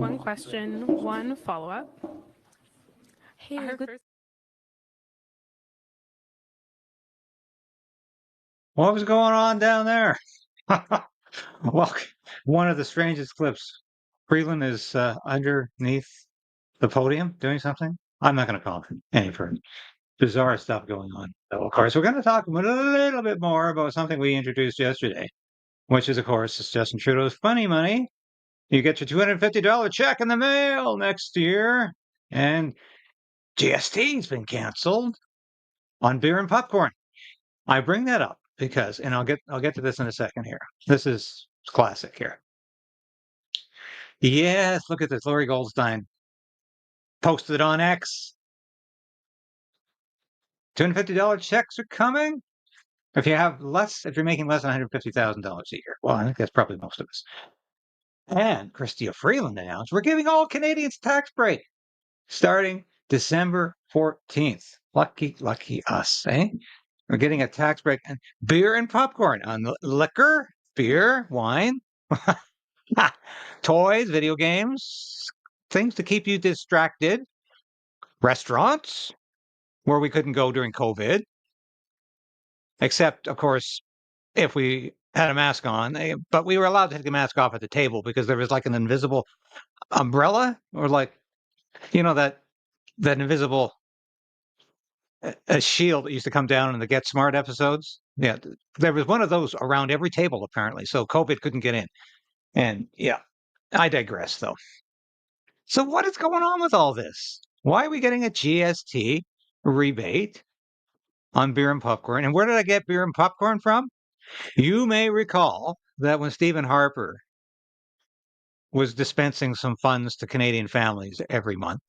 One question, one follow-up. Hey, What was going on down there? Well, one of the strangest clips. Freeland is underneath the podium doing something. I'm not going to call it any further. Bizarre stuff going on. So, of course, we're going to talk a little bit more about something we introduced yesterday, which is, of course, is Justin Trudeau's funny money. You get your $250 check in the mail next year, and GST's been canceled on beer and popcorn. I bring that up because, and I'll get to this in a second here. This is classic here. Yes, look at this. Lori Goldstein posted on X. $250 checks are coming. If you're making less than $150,000 a year. Well, I think that's probably most of us. And Chrystia Freeland announced we're giving all Canadians a tax break starting December 14th. Lucky us, eh? We're getting a tax break on beer and popcorn, on liquor, beer, wine, toys, video games, things to keep you distracted, restaurants where we couldn't go during COVID, except, of course, if we had a mask on. But we were allowed to take the mask off at the table because there was like an invisible umbrella, or like, that invisible a shield that used to come down in the Get Smart episodes. Yeah, there was one of those around every table apparently, so COVID couldn't get in. And yeah, I digress though. So what is going on with all this? Why are we getting a GST rebate on beer and popcorn? And where did I get beer and popcorn from? You may recall that when Stephen Harper was dispensing some funds to Canadian families every month,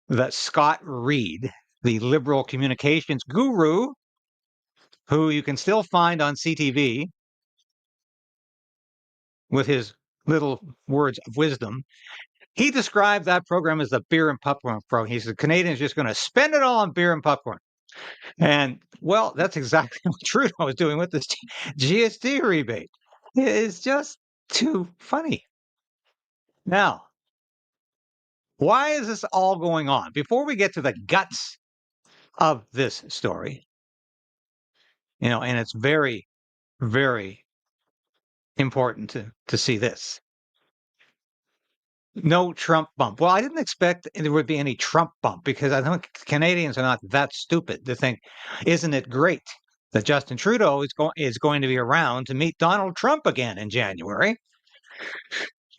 that Scott Reed, the liberal communications guru, who you can still find on CTV with his little words of wisdom, he described that program as the beer and popcorn program. He said Canadians are just going to spend it all on beer and popcorn. And, well, that's exactly what Trudeau is doing with this GST rebate. It's just too funny. Now, why is this all going on? Before we get to the guts of this story, and it's very, very important to see this. No Trump bump. Well, I didn't expect there would be any Trump bump because I think Canadians are not that stupid to think, isn't it great that Justin Trudeau is going to be around to meet Donald Trump again in January?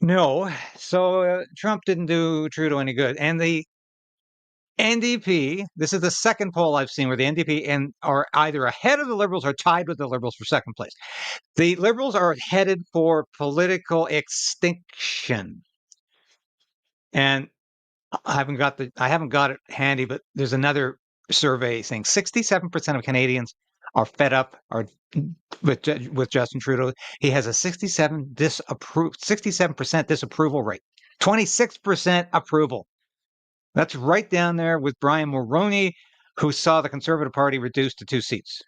No. So Trump didn't do Trudeau any good. And the NDP, this is the second poll I've seen where the NDP are either ahead of the Liberals or tied with the Liberals for second place. The Liberals are headed for political extinction. And I haven't got it handy, but there's another survey saying 67% of Canadians are fed up with Justin Trudeau. He has a 67% disapproval rate, 26% approval. That's right down there with Brian Mulroney, who saw the Conservative Party reduced to 2 seats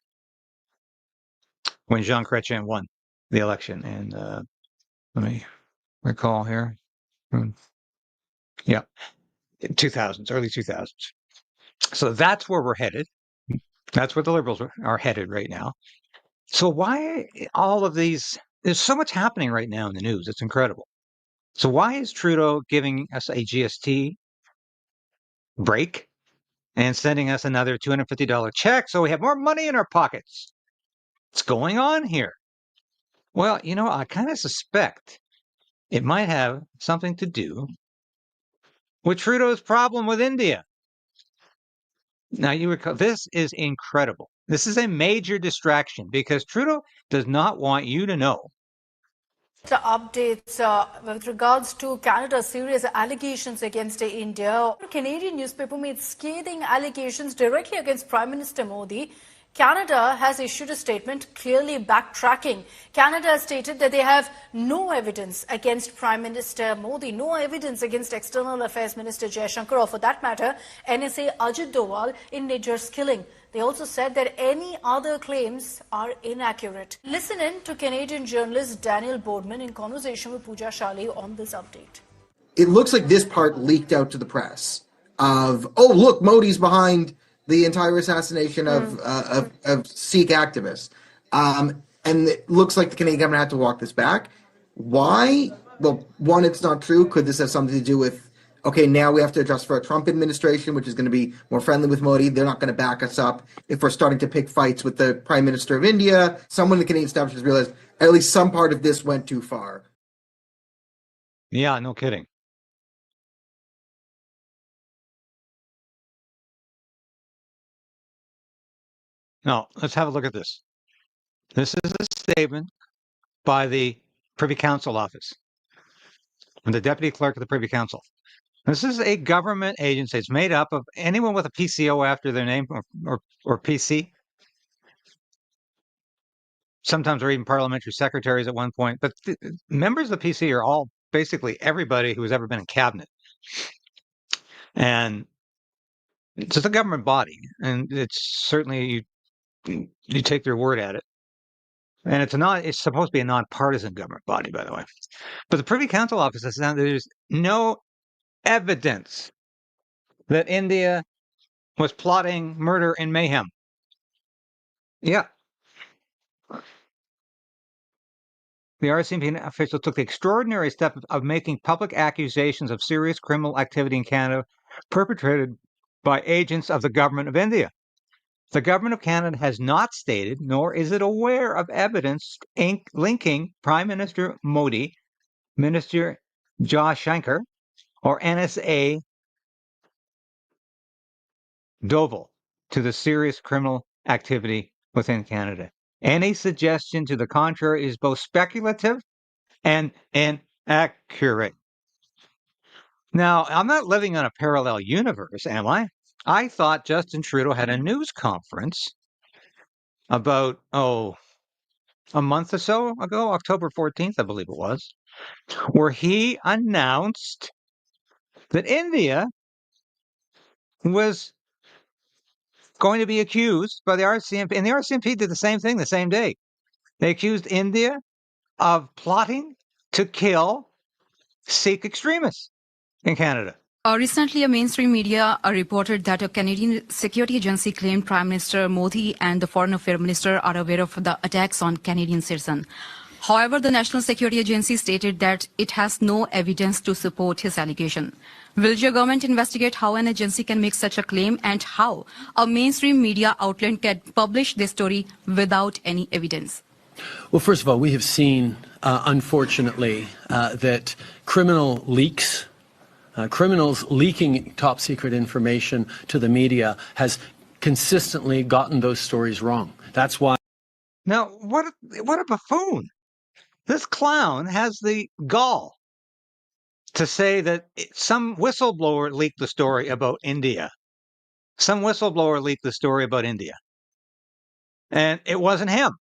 when Jean Chrétien won the election. And let me recall here. Yeah. 2000s, early 2000s. So that's where we're headed. That's where the Liberals are headed right now. So why all of these? There's so much happening right now in the news. It's incredible. So why is Trudeau giving us a GST break and sending us another $250 check so we have more money in our pockets? What's going on here? Well, I kind of suspect it might have something to do with Trudeau's problem with India. Now, you recall, this is incredible. This is a major distraction because Trudeau does not want you to know. The updates with regards to Canada's serious allegations against India. A Canadian newspaper made scathing allegations directly against Prime Minister Modi. Canada has issued a statement clearly backtracking. Canada has stated that they have no evidence against Prime Minister Modi, no evidence against External Affairs Minister Jaishankar, or for that matter, NSA Ajit Doval in Niger's killing. They also said that any other claims are inaccurate. Listen in to Canadian journalist Daniel Boardman in conversation with Pooja Shali on this update. it looks like this part leaked out to the press of, oh, look, Modi's behind the entire assassination of Sikh activists. And it looks like the Canadian government had to walk this back. Why? Well, one, it's not true. Could this have something to do with, okay, now we have to adjust for a Trump administration, which is going to be more friendly with Modi. They're not going to back us up if we're starting to pick fights with the Prime Minister of India. Someone in the Canadian establishment has realized at least some part of this went too far. Yeah, no kidding. Now, let's have a look at this. This is a statement by the Privy Council office, and the Deputy Clerk of the Privy Council. This is a government agency. It's made up of anyone with a PCO after their name or PC. Sometimes they're even parliamentary secretaries at one point. But members of the PC are all basically everybody who has ever been in cabinet. And it's just a government body. And it's certainly, you take their word at it. And it's supposed to be a nonpartisan government body, by the way. But the Privy Council office says that there's no evidence that India was plotting murder and mayhem. Yeah. The RCMP official took the extraordinary step of making public accusations of serious criminal activity in Canada perpetrated by agents of the government of India. The government of Canada has not stated, nor is it aware of evidence linking Prime Minister Modi, Minister Jaishankar, or NSA Doval to the serious criminal activity within Canada. Any suggestion to the contrary is both speculative and inaccurate. Now, I'm not living on a parallel universe, am I? I thought Justin Trudeau had a news conference about, a month or so ago, October 14th, I believe it was, where he announced that India was going to be accused by the RCMP, and the RCMP did the same thing the same day. They accused India of plotting to kill Sikh extremists in Canada. Recently, a mainstream media reported that a Canadian security agency claimed Prime Minister Modi and the Foreign Affairs Minister are aware of the attacks on Canadian citizens. However, the National Security Agency stated that it has no evidence to support his allegation. Will your government investigate how an agency can make such a claim and how a mainstream media outlet can publish this story without any evidence? Well, first of all, we have seen, unfortunately, that criminal leaks, criminals leaking top secret information to the media has consistently gotten those stories wrong. That's why. Now, what a buffoon. This clown has the gall to say that some whistleblower leaked the story about India. Some whistleblower leaked the story about India. And it wasn't him.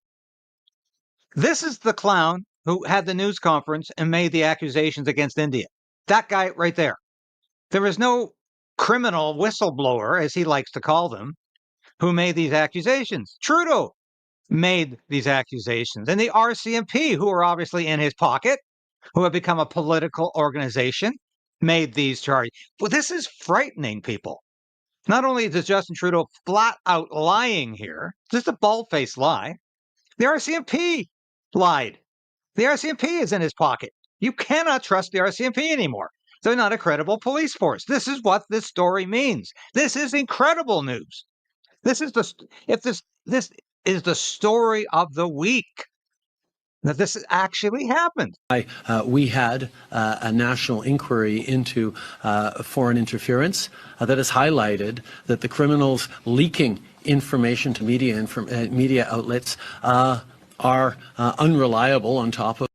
This is the clown who had the news conference and made the accusations against India. That guy right there. There is no criminal whistleblower, as he likes to call them, who made these accusations. Trudeau made these accusations. And the RCMP, who are obviously in his pocket, who have become a political organization, made these charges. Well, this is frightening people. Not only is Justin Trudeau flat out lying here, just a bald-faced lie, the RCMP lied. The RCMP is in his pocket. You cannot trust the RCMP anymore. They're not a credible police force. This is what this story means. This is incredible news. This is the story of the week, that this actually happened. We had a national inquiry into foreign interference that has highlighted that the criminals leaking information to media outlets are unreliable on top of.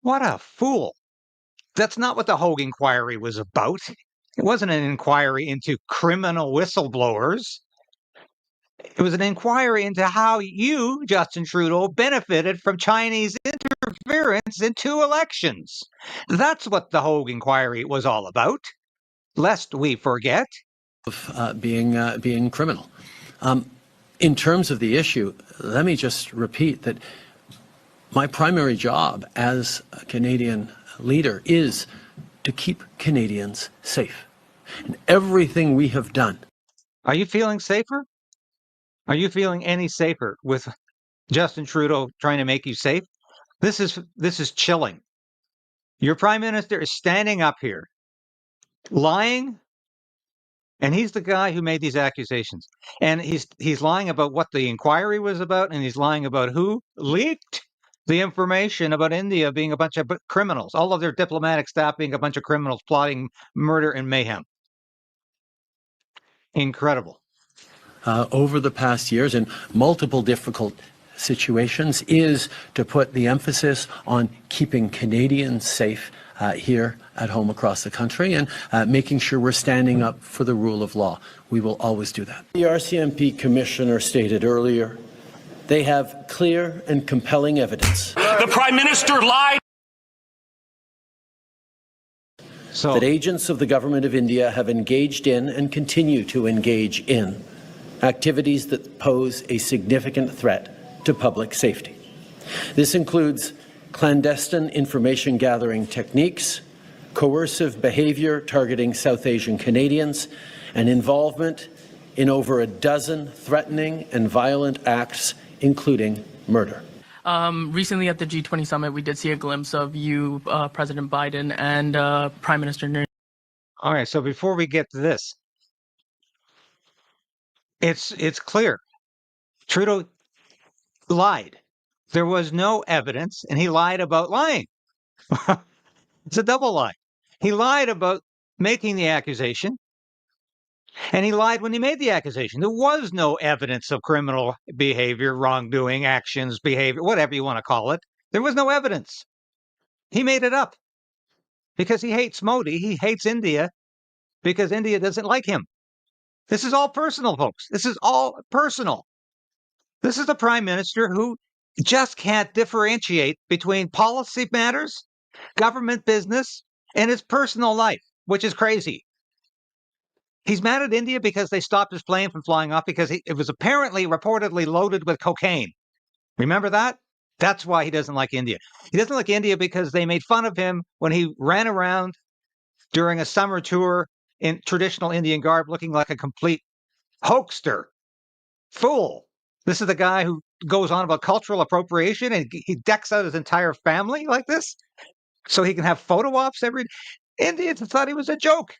What a fool. That's not what the Hogue inquiry was about. It wasn't an inquiry into criminal whistleblowers. It was an inquiry into how you, Justin Trudeau, benefited from Chinese interference in 2 elections. That's what the Hogue inquiry was all about, lest we forget. Being criminal. In terms of the issue, let me just repeat that my primary job as a Canadian leader is to keep Canadians safe. And everything we have done. Are you feeling safer? Are you feeling any safer with Justin Trudeau trying to make you safe? This is chilling. Your prime minister is standing up here, lying, and he's the guy who made these accusations. And he's lying about what the inquiry was about, and he's lying about who leaked the information about India being a bunch of criminals, all of their diplomatic staff being a bunch of criminals plotting murder and mayhem. Incredible. Over the past years in multiple difficult situations is to put the emphasis on keeping Canadians safe here at home across the country and making sure we're standing up for the rule of law. We will always do that. The RCMP commissioner stated earlier, they have clear and compelling evidence. The Prime Minister lied. That agents of the Government of India have engaged in and continue to engage in activities that pose a significant threat to public safety. This includes clandestine information gathering techniques, coercive behavior targeting South Asian Canadians, and involvement in over a dozen threatening and violent acts, including murder. Recently at the G20 summit, we did see a glimpse of you, President Biden, and Prime Minister Narendra. All right, so before we get to this, it's clear. Trudeau lied. There was no evidence, and he lied about lying. It's a double lie. He lied about making the accusation, and he lied when he made the accusation. There was no evidence of criminal behavior, wrongdoing, actions, behavior, whatever you want to call it. There was no evidence. He made it up because he hates Modi. He hates India because India doesn't like him. This is all personal, folks. This is all personal. This is the prime minister who just can't differentiate between policy matters, government business, and his personal life, which is crazy. He's mad at India because they stopped his plane from flying off because it was apparently reportedly loaded with cocaine. Remember that? That's why he doesn't like India. He doesn't like India because they made fun of him when he ran around during a summer tour in traditional Indian garb looking like a complete hoaxster, fool. This is the guy who goes on about cultural appropriation and he decks out his entire family like this so he can have photo ops every day. Indians thought he was a joke.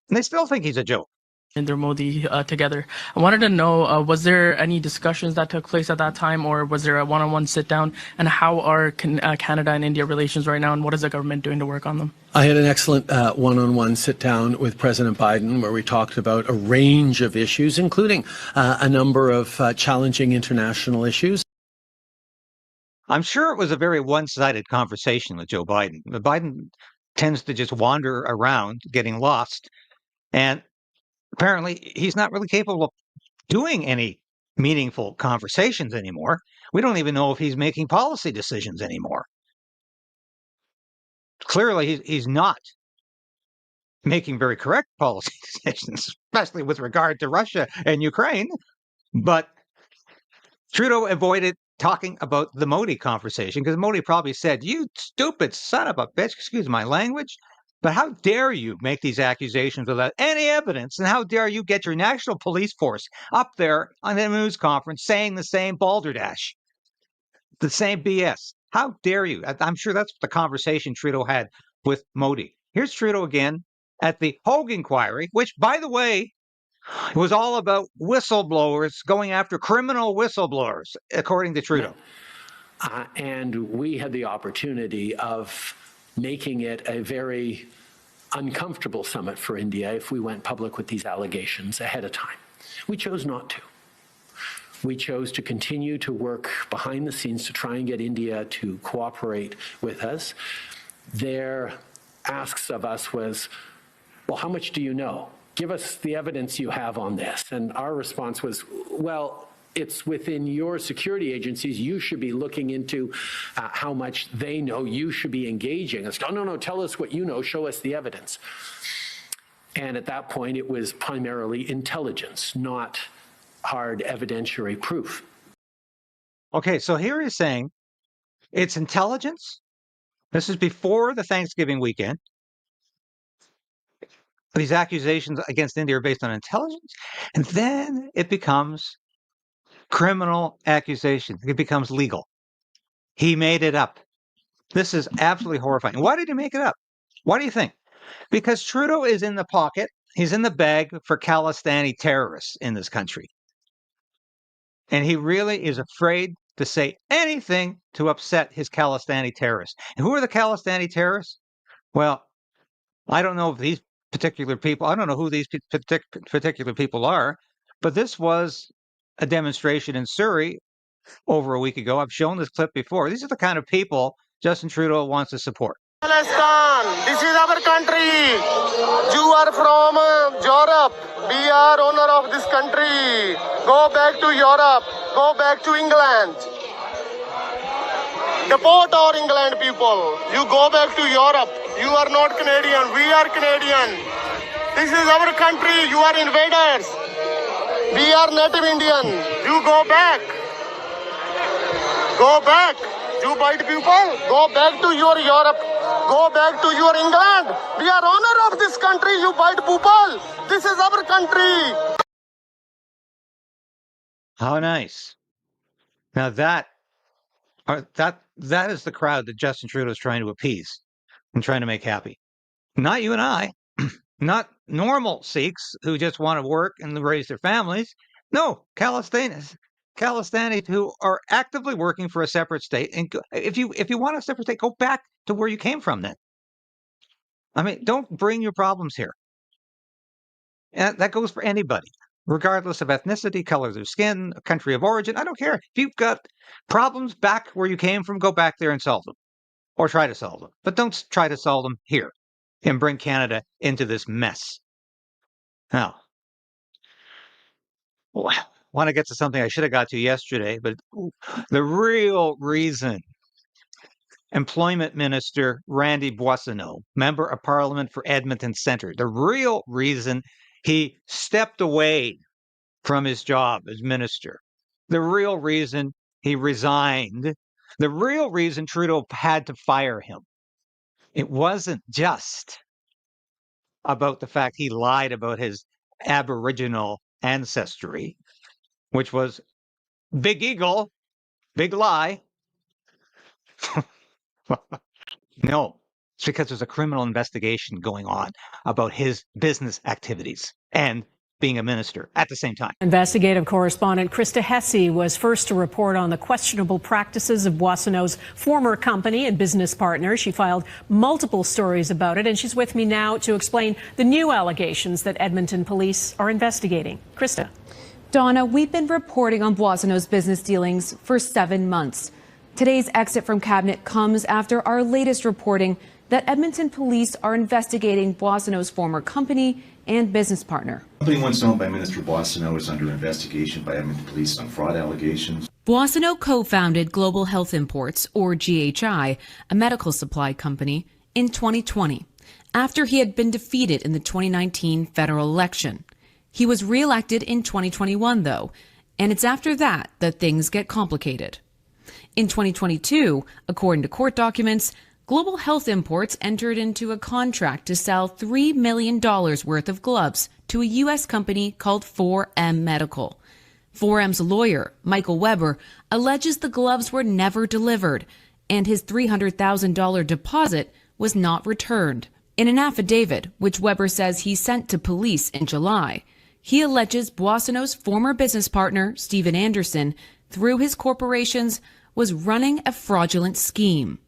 And they still think he's a joke. Narendra Modi together. I wanted to know, was there any discussions that took place at that time, or was there a one-on-one sit-down? And how are Canada and India relations right now, and what is the government doing to work on them? I had an excellent one-on-one sit-down with President Biden where we talked about a range of issues, including a number of challenging international issues. I'm sure it was a very one-sided conversation with Joe Biden. Biden tends to just wander around, getting lost, and apparently he's not really capable of doing any meaningful conversations anymore. We don't even know if he's making policy decisions anymore. Clearly, he's not making very correct policy decisions, especially with regard to Russia and Ukraine. But Trudeau avoided talking about the Modi conversation because Modi probably said, "You stupid son of a bitch," excuse my language, but how dare you make these accusations without any evidence? And how dare you get your national police force up there on the news conference saying the same balderdash, the same BS? How dare you? I'm sure that's the conversation Trudeau had with Modi. Here's Trudeau again at the Hogue inquiry, which, by the way, was all about whistleblowers going after criminal whistleblowers, according to Trudeau. And we had the opportunity of making it a very uncomfortable summit for India if we went public with these allegations ahead of time. We chose not to. We chose to continue to work behind the scenes to try and get India to cooperate with us. Their asks of us was, well, how much do you know? Give us the evidence you have on this. And our response was, well, it's within your security agencies. You should be looking into how much they know. You should be engaging. It's, oh, no, tell us what you know. Show us the evidence. And at that point, it was primarily intelligence, not hard evidentiary proof. Okay, so here he's saying it's intelligence. This is before the Thanksgiving weekend. these accusations against India are based on intelligence, and then it becomes criminal accusation. It becomes legal. He made it up. This is absolutely horrifying. Why did he make it up? Why do you think? Because Trudeau is in the pocket. He's in the bag for Khalistani terrorists in this country. And he really is afraid to say anything to upset his Khalistani terrorists. And who are the Khalistani terrorists? Well, I don't know if these particular people, I don't know who these particular people are, but this was a demonstration in Surrey over a week ago. I've shown this clip before. These are the kind of people Justin Trudeau wants to support. Palestine, this is our country. You are from Europe. We are owner of this country. Go back to Europe. Go back to England. Deport our England people. You go back to Europe. You are not Canadian. We are Canadian. This is our country. You are invaders. We are native Indian. You go back. Go back. You white people, go back to your Europe. Go back to your England. We are owner of this country, you white people. This is our country. How nice. Now that is the crowd that Justin Trudeau is trying to appease and trying to make happy. Not you and I, not normal Sikhs who just want to work and raise their families. No, Khalistanis who are actively working for a separate state. And if you want a separate state, go back to where you came from then. I mean, don't bring your problems here. And that goes for anybody, regardless of ethnicity, colors of skin, country of origin. I don't care. If you've got problems back where you came from, go back there and solve them. Or try to solve them. But don't try to solve them here and bring Canada into this mess. Now, I want to get to something I should have got to yesterday, but the real reason Employment Minister Randy Bossenault, Member of Parliament for Edmonton Centre, the real reason he stepped away from his job as minister, the real reason he resigned, the real reason Trudeau had to fire him, it wasn't just about the fact he lied about his Aboriginal ancestry, which was big eagle, big lie. No, it's because there's a criminal investigation going on about his business activities and being a minister at the same time. Investigative correspondent Krista Hesse was first to report on the questionable practices of Bossenault's former company and business partner. She filed multiple stories about it, and she's with me now to explain the new allegations that Edmonton police are investigating. Krista. Donna, we've been reporting on Bossenault's business dealings for 7 months. Today's exit from cabinet comes after our latest reporting that Edmonton police are investigating Bossenault's former company and business partner. The company once owned by Minister Bossenault is under investigation by Edmonton police on fraud allegations. Bossenault co-founded Global Health Imports, or GHI, a medical supply company, in 2020, after he had been defeated in the 2019 federal election. He was re-elected in 2021, though, and it's after that that things get complicated. In 2022, according to court documents, Global Health Imports entered into a contract to sell $3 million worth of gloves to a U.S. company called 4M Medical. 4M's lawyer, Michael Weber, alleges the gloves were never delivered and his $300,000 deposit was not returned. In an affidavit, which Weber says he sent to police in July, he alleges Bossenault's former business partner, Stephen Anderson, through his corporations, was running a fraudulent scheme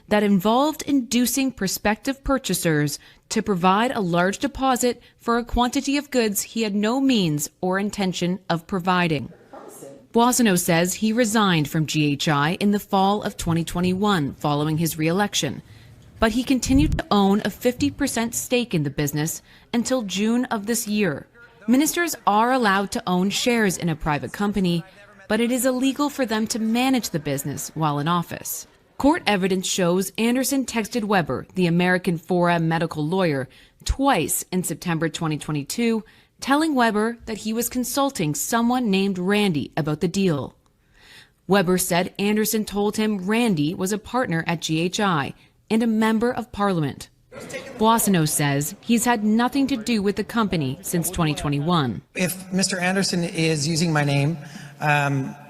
that involved inducing prospective purchasers to provide a large deposit for a quantity of goods he had no means or intention of providing. Bossenault says he resigned from GHI in the fall of 2021 following his re-election, but he continued to own a 50% stake in the business until June of this year. Ministers are allowed to own shares in a private company, but it is illegal for them to manage the business while in office. Court evidence shows Anderson texted Weber, the American 4M medical lawyer, twice in September 2022, telling Weber that he was consulting someone named Randy about the deal. Weber said Anderson told him Randy was a partner at GHI and a member of parliament. Bossenault says he's had nothing to do with the company since 2021. If Mr. Anderson is using my name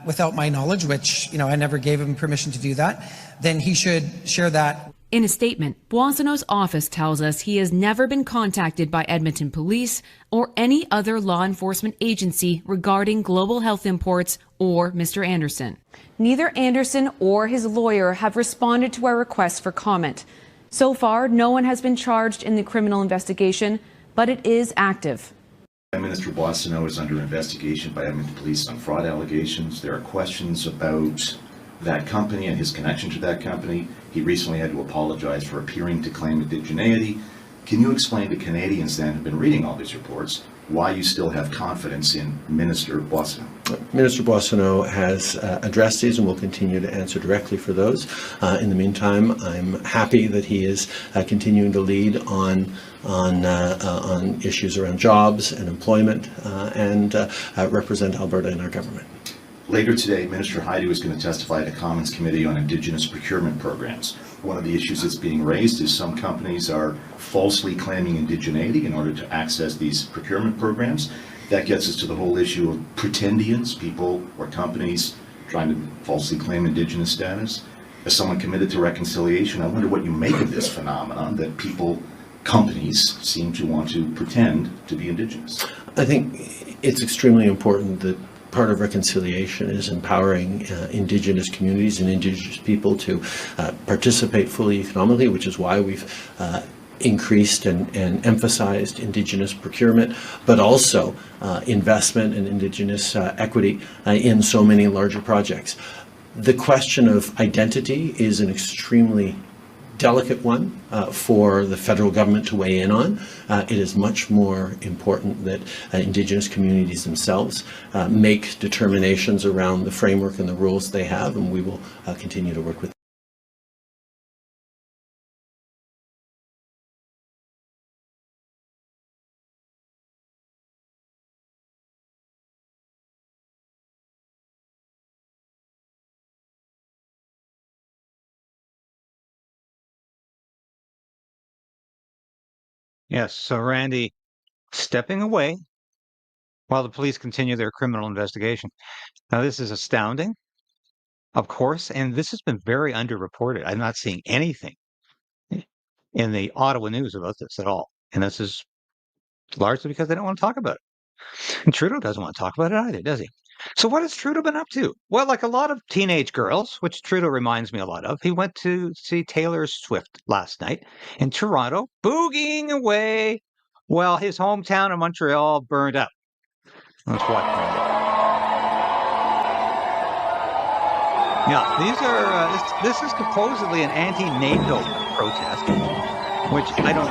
without my knowledge, which, I never gave him permission to do that, then he should share that. In a statement, Bossenault's office tells us he has never been contacted by Edmonton Police or any other law enforcement agency regarding global health imports or Mr. Anderson. Neither Anderson or his lawyer have responded to our request for comment. So far, no one has been charged in the criminal investigation, but it is active. Minister Bossenault is under investigation by Edmonton Police on fraud allegations. There are questions about that company and his connection to that company. He recently had to apologize for appearing to claim indigeneity. Can you explain to Canadians then who've been reading all these reports why you still have confidence in Minister Bossenault? Minister Bossenault has addressed these and will continue to answer directly for those. In the meantime, I'm happy that he is continuing to lead on issues around jobs and employment and represent Alberta in our government. Later today, Minister Haidu is going to testify at a Commons Committee on Indigenous procurement programs. One of the issues that's being raised is some companies are falsely claiming indigeneity in order to access these procurement programs. That gets us to the whole issue of pretendians, people or companies trying to falsely claim Indigenous status. As someone committed to reconciliation, I wonder what you make of this phenomenon that companies seem to want to pretend to be Indigenous. I think it's extremely important that part of reconciliation is empowering Indigenous communities and Indigenous people to participate fully economically, which is why we've increased and emphasized Indigenous procurement, but also investment in Indigenous equity in so many larger projects. The question of identity is an extremely delicate one for the federal government to weigh in on. It is much more important that Indigenous communities themselves make determinations around the framework and the rules they have, and we will continue to work with them. Yes, so Randy stepping away while the police continue their criminal investigation. Now, this is astounding, of course, and this has been very underreported. I'm not seeing anything in the Ottawa news about this at all. And this is largely because they don't want to talk about it. And Trudeau doesn't want to talk about it either, does he? So what has Trudeau been up to? Well, like a lot of teenage girls, which Trudeau reminds me a lot of, he went to see Taylor Swift last night in Toronto, boogieing away while his hometown of Montreal burned up. Let's watch. Yeah, these are. This is supposedly an anti-NATO protest, which I don't.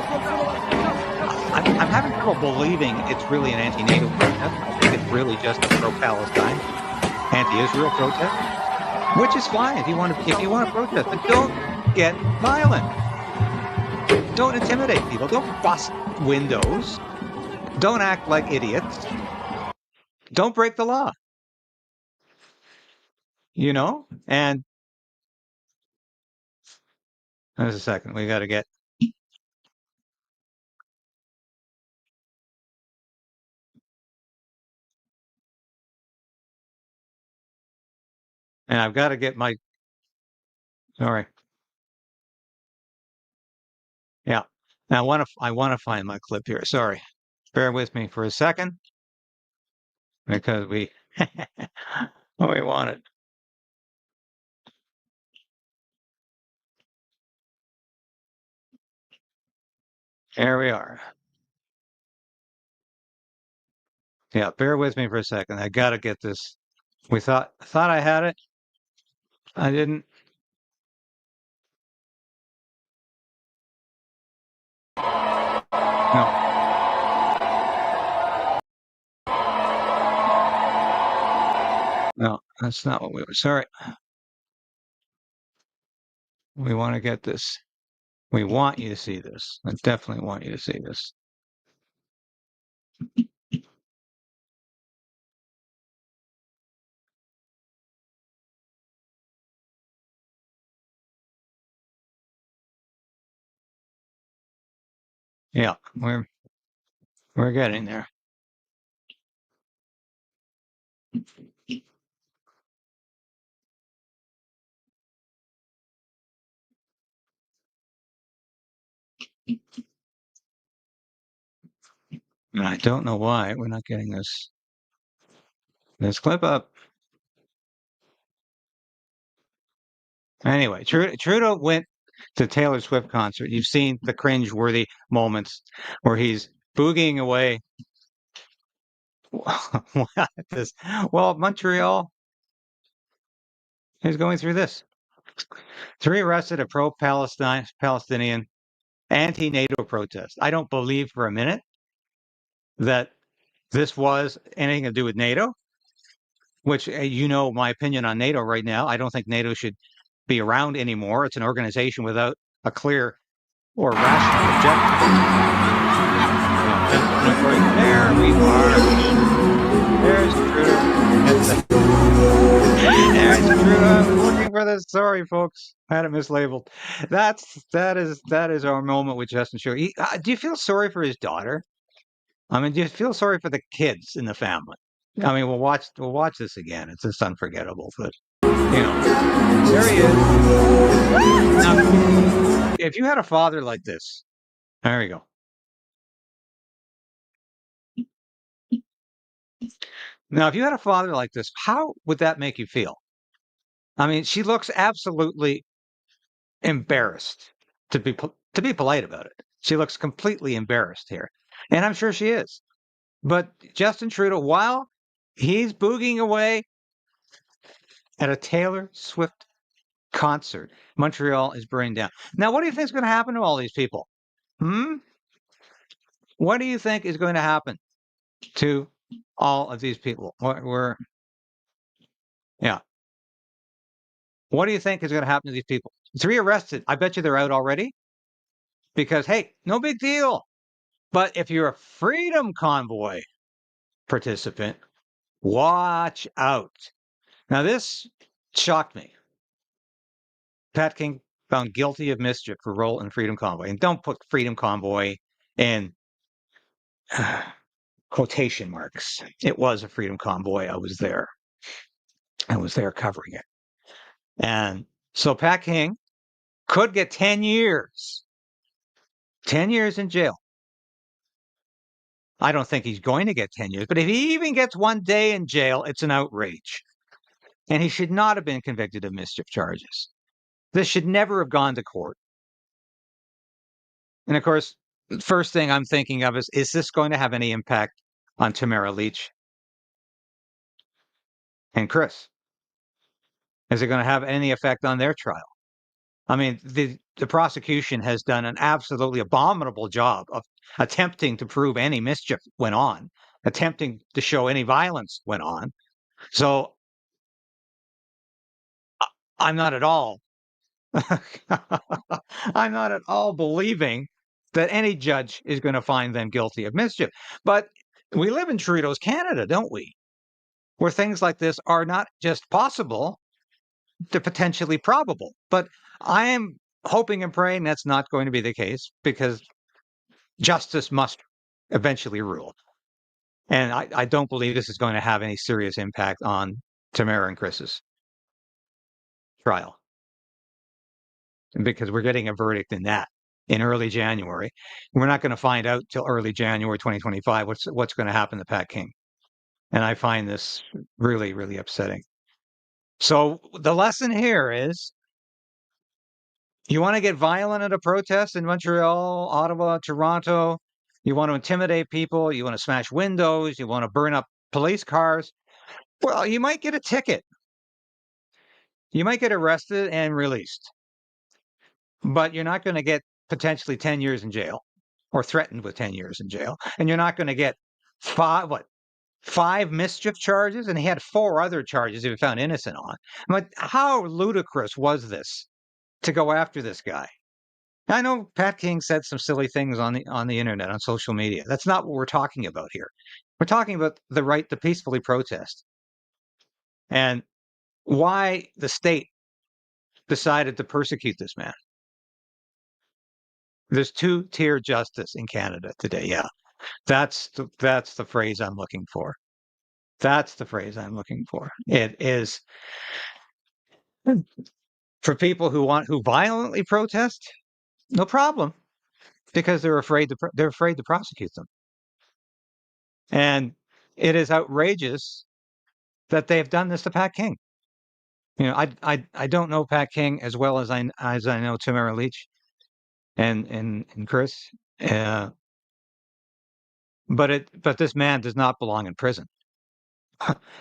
I'm having trouble believing it's really an anti-NATO protest. I think it's really just a pro-Palestine, anti-Israel protest, which is fine if you want to protest, but don't get violent. Don't intimidate people. Don't bust windows. Don't act like idiots. Don't break the law. And there's a second. We got to get. And I've got to get my. Sorry. Yeah. Now I want to find my clip here. Sorry. Bear with me for a second. Because we want it. There we are. Yeah, bear with me for a second. I got to get this. We thought I had it. I didn't. No. No, that's not what we were. Sorry. We want to get this. We want you to see this. I definitely want you to see this. Yeah, we're getting there. And I don't know why we're not getting this clip up. Anyway, Trudeau went to Taylor Swift concert. You've seen the cringe-worthy moments where he's boogieing away. Well, Montreal is going through this. 3 arrested at Palestinian anti-NATO protest. I don't believe for a minute that this was anything to do with NATO, which you know my opinion on NATO right now. I don't think NATO should be around anymore. It's an organization without a clear or rational objective. There we are. There's Trudeau. There's Trudeau. I'm looking for this. Sorry, folks. I had it mislabeled. That is our moment with Justin Trudeau. Do you feel sorry for his daughter? I mean, do you feel sorry for the kids in the family? I mean, we'll watch this again. It's just unforgettable. But there he is. Now, if you had a father like this, there you go. Now, if you had a father like this, how would that make you feel? I mean, she looks absolutely embarrassed, to be polite about it. She looks completely embarrassed here, and I'm sure she is. But Justin Trudeau, while he's boogieing away at a Taylor Swift concert, Montreal is burning down. Now, what do you think is going to happen to all these people? What do you think is going to happen to all of these people? Yeah. What do you think is going to happen to these people? 3 arrested. I bet you they're out already because, hey, no big deal. But if you're a Freedom Convoy participant, watch out. Now, this shocked me. Pat King found guilty of mischief for role in Freedom Convoy. And don't put Freedom Convoy in quotation marks. It was a Freedom Convoy. I was there. I was there covering it. And so Pat King could get 10 years. 10 years in jail. I don't think he's going to get 10 years, but if he even gets 1 day in jail, it's an outrage. And he should not have been convicted of mischief charges. This should never have gone to court. And of course, the first thing I'm thinking of is this going to have any impact on Tamara Leach and Chris? Is it going to have any effect on their trial? I mean, the prosecution has done an absolutely abominable job of attempting to prove any mischief went on, attempting to show any violence went on. So I'm not at all I'm not at all believing that any judge is going to find them guilty of mischief. But we live in Trudeau's Canada, don't we? Where things like this are not just possible, they're potentially probable. But I am hoping and praying that's not going to be the case because justice must eventually rule. And I don't believe this is going to have any serious impact on Tamara and Chris's trial. Because we're getting a verdict in that in early January. We're not going to find out till early January 2025 what's going to happen to Pat King. And I find this really, really upsetting. So the lesson here is you want to get violent at a protest in Montreal, Ottawa, Toronto. You want to intimidate people. You want to smash windows. You want to burn up police cars. Well, you might get a ticket. You might get arrested and released. But you're not going to get potentially 10 years in jail or threatened with 10 years in jail. And you're not going to get 5 mischief charges? And he had 4 other charges he was found innocent on. I'm like, how ludicrous was this to go after this guy? I know Pat King said some silly things on the internet, on social media. That's not what we're talking about here. We're talking about the right to peacefully protest and why the state decided to persecute this man. There's two-tier justice in Canada today. Yeah, that's the phrase I'm looking for. That's the phrase I'm looking for. It is for people who violently protest, no problem, because they're afraid to prosecute them. And it is outrageous that they have done this to Pat King. You know, I don't know Pat King as well as I know Tamara Leach and Chris, but this man does not belong in prison.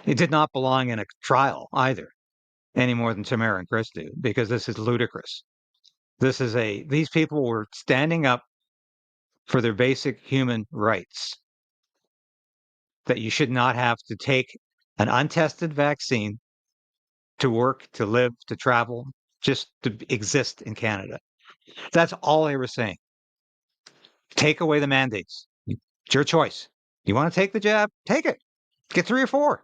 He did not belong in a trial either, any more than Tamara and Chris do, because this is ludicrous. These people were standing up for their basic human rights, that you should not have to take an untested vaccine to work, to live, to travel, just to exist in Canada. That's all they were saying. Take away the mandates. It's your choice. You want to take the jab? Take it. Get 3 or 4.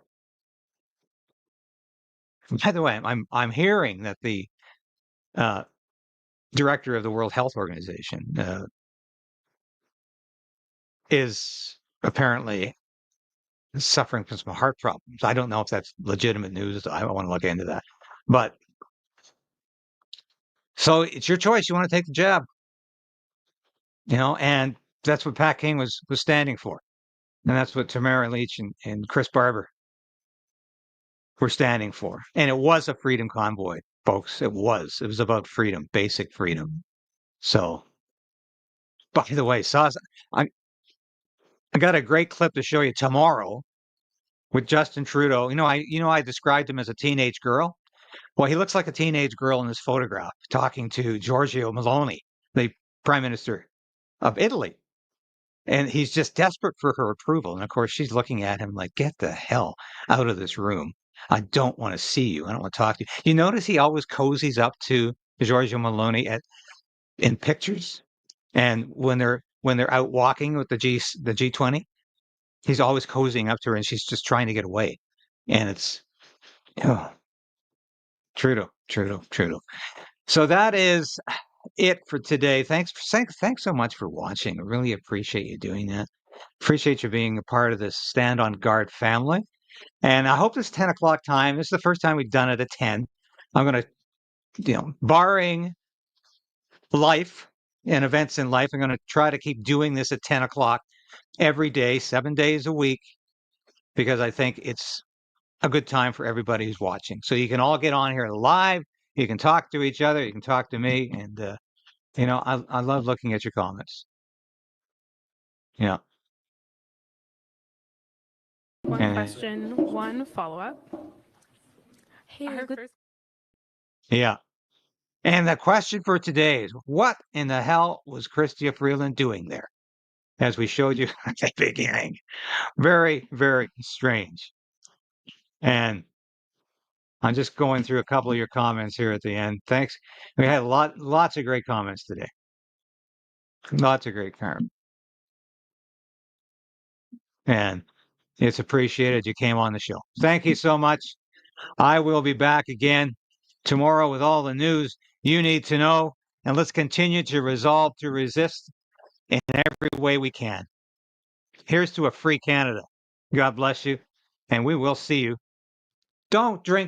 By the way, I'm hearing that the director of the World Health Organization is apparently suffering from some heart problems. I don't know if that's legitimate news. I want to look into that. But so it's your choice. You want to take the jab, and that's what Pat King was standing for. And that's what Tamara Leach and Chris Barber were standing for. And it was a freedom convoy, folks. It was about freedom, basic freedom. So, by the way, I got a great clip to show you tomorrow with Justin Trudeau. I described him as a teenage girl. Well, he looks like a teenage girl in this photograph talking to Giorgio Meloni, the Prime Minister of Italy. And he's just desperate for her approval. And of course, she's looking at him like, get the hell out of this room. I don't want to see you. I don't want to talk to you. You notice he always cozies up to Giorgio Meloni in pictures. And when they're out walking with the G20, he's always cozying up to her and she's just trying to get away. And it's Trudeau. So that is it for today. Thanks so much for watching. I really appreciate you doing that. Appreciate you being a part of this Stand on Guard family. And I hope this 10 o'clock time, this is the first time we've done it at 10. I'm going to, barring life and events in life, I'm going to try to keep doing this at 10 o'clock every day, 7 days a week, because I think it's a good time for everybody who's watching. So you can all get on here live. You can talk to each other. You can talk to me. And, I love looking at your comments. Yeah. One question, one follow-up. Hey, Yeah. And the question for today is, what in the hell was Chrystia Freeland doing there? As we showed you at the beginning. Very, very strange. And I'm just going through a couple of your comments here at the end. Thanks. We had lots of great comments today. Lots of great comments. And it's appreciated you came on the show. Thank you so much. I will be back again tomorrow with all the news you need to know. And let's continue to resolve to resist in every way we can. Here's to a free Canada. God bless you. And we will see you. Don't drink the